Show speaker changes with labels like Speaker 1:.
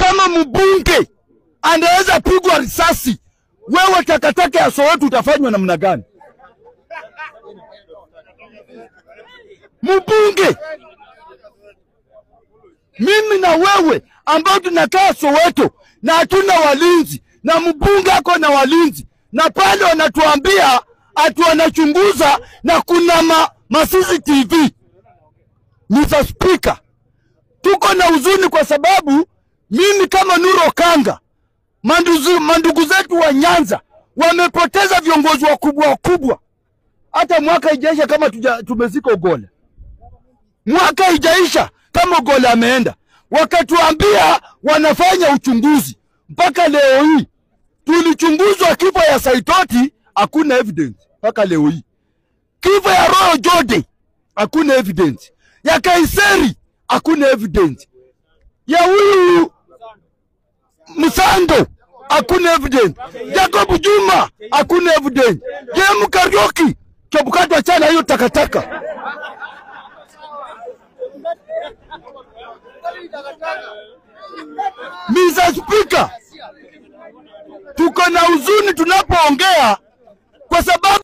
Speaker 1: kama mbunge anaweza pigwa risasi, wewe takataka ya Soweto utafanywa namna gani? Mbunge, mimi na wewe ambao tunakaa Soweto na hatuna walinzi, na mbunge ako na walinzi, na pale wanatuambia ati wanachunguza na kuna ma CCTV. Mr. Speaker, tuko na huzuni kwa sababu mimi kama Nuru Okanga, mandugu zetu wa Nyanza wamepoteza viongozi wakubwa. Hata mwaka ijaisha kama tumezika Ogolla. Mwaka ijaisha kama Ogolla ameenda. Wakatuambia wanafanya uchunguzi. Mpaka leo hii tulichunguzwa kifo ya Saitoti, hakuna evidence mpaka leo hii. Kifo ya Royal Jode, hakuna evidence. Ya Kaiseri, hakuna evidence. Ya huyu Musando, hakuna evidence. Jacob Juma, hakuna evidence. Jemu Karioki, Chebukati achana hiyo takataka. Mr. Speaker, tuko na huzuni tunapoongea kwa sababu